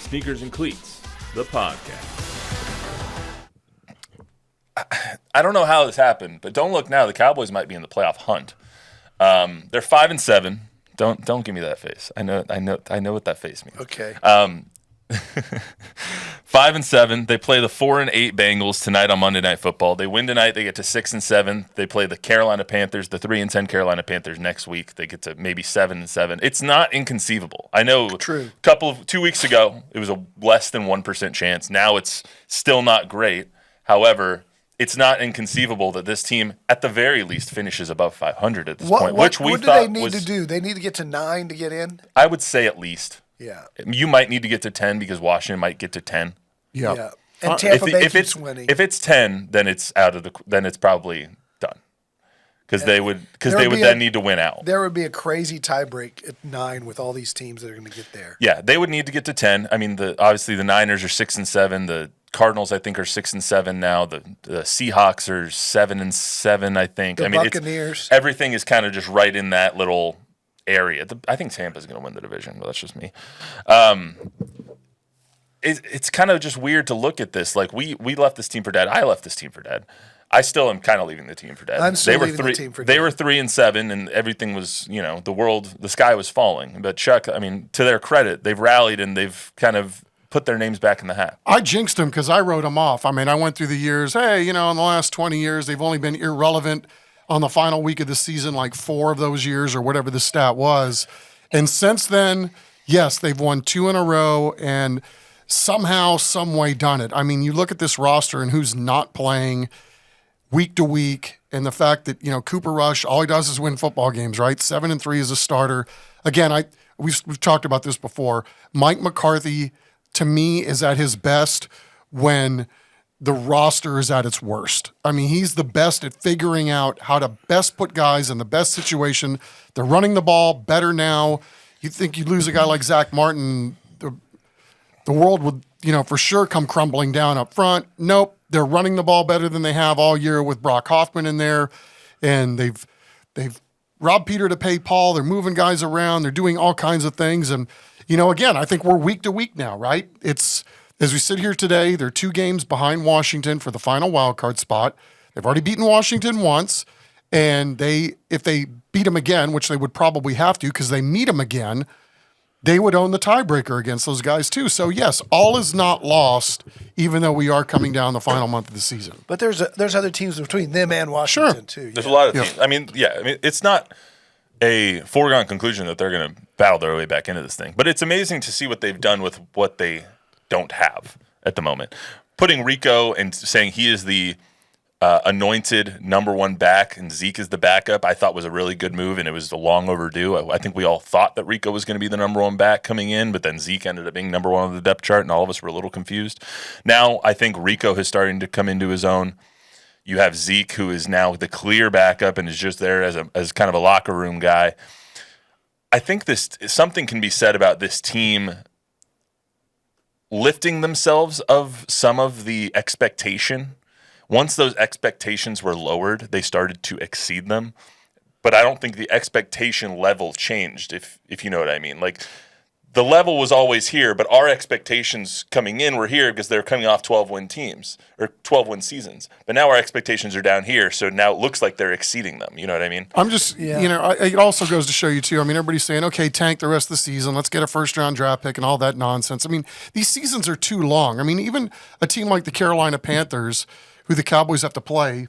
Sneakers and Cleats, the podcast. I don't know how this happened, but don't look now. The Cowboys might be in the playoff hunt. They're 5-7. Don't give me that face. I know what that face means. Okay. 5-7. They play the 4-8 Bengals tonight on Monday Night Football. They win tonight. They get to 6-7. They play the Carolina Panthers, the 3-10 Carolina Panthers next week. They get to maybe 7-7. It's not inconceivable. I know. True. 2 weeks ago, it was a less than 1% chance. Now it's still not great. However, it's not inconceivable that this team, at the very least, finishes above 500 at this point, which we what thought do they need was, to do? They need to get to 9 to get in? I would say at least. Yeah. You might need to get to 10 because Washington might get to 10. Yeah. And Tampa Bay keeps winning. If it's 10, then it's then it's probably done. Because they would then need to win out. There would be a crazy tiebreak at 9 with all these teams that are going to get there. Yeah, they would need to get to 10. I mean, obviously the Niners are 6-7. The Cardinals, I think, are 6-7 now. The Seahawks are 7-7, I think. The Buccaneers. Everything is kind of just right in that little area. I think Tampa's going to win the division, but that's just me. It's kind of just weird to look at this. Like, we left this team for dead. I left this team for dead. I still am kind of leaving the team for dead. I'm still leaving the team for dead. They were 3-7, and everything was, the sky was falling. But Chuck, I mean, to their credit, they've rallied and they've kind of put their names back in the hat. I jinxed them because I wrote them off. I mean, I went through the years. Hey, in the last 20 years, they've only been irrelevant on the final week of the season, like 4 of those years or whatever the stat was. And since then, yes, they've won 2 in a row and somehow, some way done it. I mean, you look at this roster and who's not playing week to week, and the fact that, Cooper Rush, all he does is win football games, right? 7-3 as a starter. Again, we've talked about this before. Mike McCarthy, to me, is at his best when the roster is at its worst. I mean, he's the best at figuring out how to best put guys in the best situation. They're running the ball better now. You think you lose a guy like Zach Martin, the world would, for sure come crumbling down up front. Nope, they're running the ball better than they have all year with Brock Hoffman in there, and they've robbed Peter to pay Paul. They're moving guys around. They're doing all kinds of things, and again, I think we're week to week now, right? It's as we sit here today, they're 2 games behind Washington for the final wild card spot. They've already beaten Washington once, and if they beat them again, which they would probably have to because they meet them again, they would own the tiebreaker against those guys too. So yes, all is not lost, even though we are coming down the final month of the season. But there's other teams between them and Washington too. There's a lot of teams. I mean, it's not a foregone conclusion that they're going to battle their way back into this thing. But it's amazing to see what they've done with what they don't have at the moment. Putting Rico and saying he is the anointed number 1 back and Zeke is the backup, I thought was a really good move, and it was long overdue. I think we all thought that Rico was going to be the number 1 back coming in, but then Zeke ended up being number 1 on the depth chart, and all of us were a little confused. Now I think Rico is starting to come into his own. You have Zeke, who is now the clear backup and is just there as kind of a locker room guy. I think something can be said about this team lifting themselves of some of the expectation. Once those expectations were lowered, they started to exceed them. But I don't think the expectation level changed, if you know what I mean. Like, the level was always here, but our expectations coming in were here because they're coming off 12-win teams or 12-win seasons. But now our expectations are down here, so now it looks like they're exceeding them. You know what I mean? I'm just, it also goes to show you too. I mean, everybody's saying, okay, tank the rest of the season. Let's get a first-round draft pick and all that nonsense. I mean, these seasons are too long. I mean, even a team like the Carolina Panthers, who the Cowboys have to play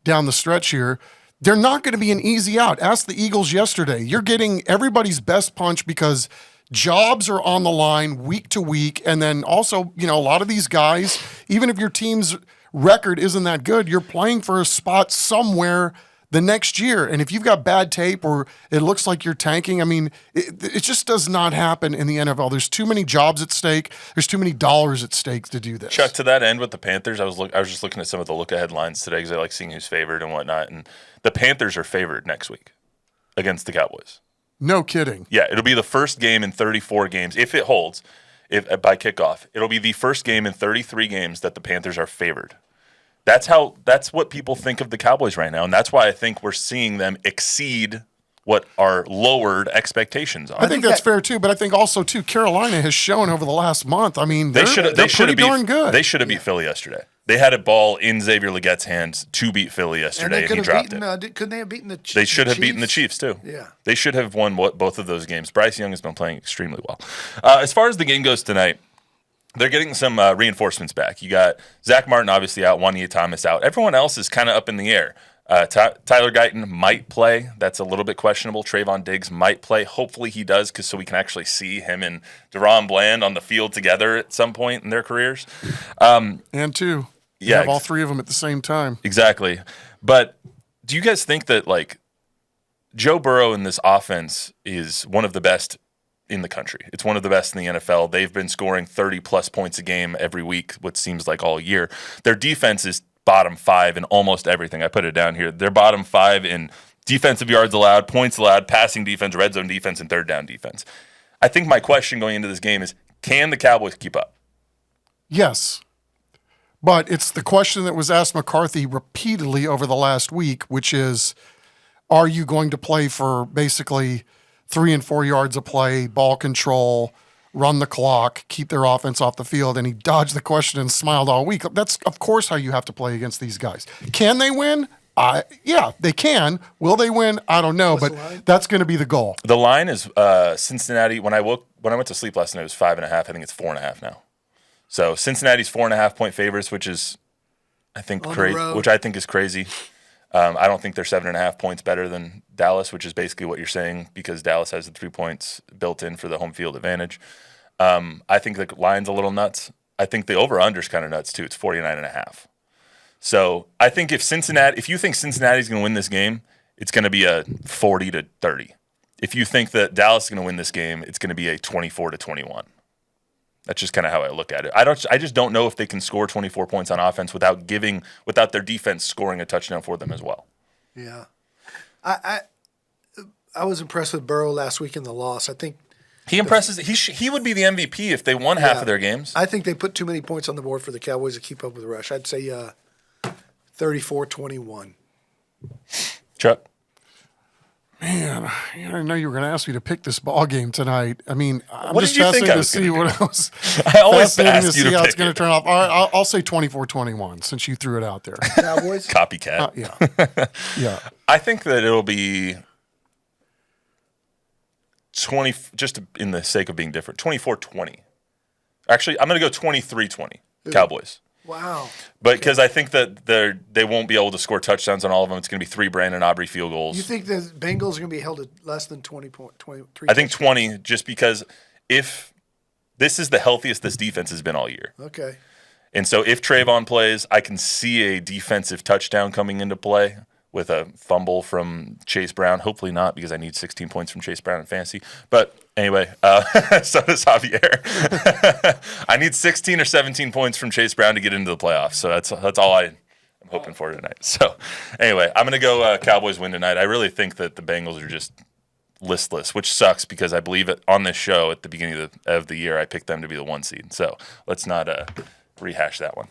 down the stretch here, they're not going to be an easy out. Ask the Eagles yesterday. You're getting everybody's best punch because jobs are on the line week to week. And then also, a lot of these guys, even if your team's record isn't that good, you're playing for a spot somewhere the next year. And if you've got bad tape or it looks like you're tanking, I mean, it just does not happen in the NFL. There's too many jobs at stake. There's too many dollars at stake to do this. Chuck, to that end with the Panthers, I was just looking at some of the look-ahead lines today because I like seeing who's favored and whatnot. And the Panthers are favored next week against the Cowboys. No kidding. Yeah, it'll be the first game in 34 games, if it holds, by kickoff. It'll be the first game in 33 games that the Panthers are favored. That's what people think of the Cowboys right now, and that's why I think we're seeing them exceed what are lowered expectations on. I think that's fair too, but I think also too Carolina has shown over the last month. I mean, they're pretty darn good. They should have beat Philly yesterday. They had a ball in Xavier Legette's hands to beat Philly yesterday, and he dropped it. Couldn't they have beaten the Chiefs? They should have beaten the Chiefs too. Yeah. They should have won both of those games. Bryce Young has been playing extremely well. As far as the game goes tonight, they're getting some reinforcements back. You got Zach Martin obviously out, Juania Thomas out. Everyone else is kind of up in the air. Tyler Guyton might play. That's a little bit questionable. Trayvon Diggs might play. Hopefully he does, so we can actually see him and DeRon Bland on the field together at some point in their careers. And two. You have all three of them at the same time. Exactly. But do you guys think that, like, Joe Burrow in this offense is one of the best in the country? It's one of the best in the NFL. They've been scoring 30-plus points a game every week, what seems like all year. Their defense is bottom 5 in almost everything. I put it down here. They're bottom 5 in defensive yards allowed, points allowed, passing defense, red zone defense, and third down defense. I think my question going into this game is, can the Cowboys keep up? Yes. But it's the question that was asked McCarthy repeatedly over the last week, which is, are you going to play for basically 3 and 4 yards of play, ball control, run the clock, keep their offense off the field? And he dodged the question and smiled all week. That's, of course, how you have to play against these guys. Can they win? Yeah, they can. Will they win? I don't know, but that's going to be the goal. The line is Cincinnati. When I went to sleep last night, it was 5.5. I think it's 4.5 now. So Cincinnati's 4.5-point favorites, which is, I think, is crazy. I don't think they're 7.5 points better than Dallas, which is basically what you're saying, because Dallas has the 3 points built in for the home field advantage. I think the line's a little nuts. I think the over-under's kind of nuts too. It's 49.5. So I think if you think Cincinnati's going to win this game, it's going to be a 40-30. If you think that Dallas is going to win this game, it's going to be a 24-21. That's just kind of how I look at it. I just don't know if they can score 24 points on offense without their defense scoring a touchdown for them as well. Yeah, I was impressed with Burrow last week in the loss. I think he impresses. He would be the MVP if they won half of their games. I think they put too many points on the board for the Cowboys to keep up with the rush. I'd say 34-21. Chuck. Man, I know you were going to ask me to pick this ball game tonight. I mean, I'm just fascinated to see what else. I always ask you to how pick it's going to turn off. All right, I'll say 24-21 since you threw it out there. Cowboys? Copycat. Yeah. I think that it'll be 20, just in the sake of being different, 24-20. Actually, I'm going to go 23-20, Cowboys. Wow. But because I think that they won't be able to score touchdowns on all of them. It's going to be 3 Brandon Aubrey field goals. You think the Bengals are going to be held at less than 23? I think 20, just because if this is the healthiest this defense has been all year. Okay. And so if Trayvon plays, I can see a defensive touchdown coming into play with a fumble from Chase Brown. Hopefully not, because I need 16 points from Chase Brown in fantasy. But anyway, so does Javier. I need 16 or 17 points from Chase Brown to get into the playoffs. So that's all I'm hoping for tonight. So anyway, I'm going to go Cowboys win tonight. I really think that the Bengals are just listless, which sucks because I believe on this show at the beginning of the year I picked them to be the 1 seed. So let's not rehash that one.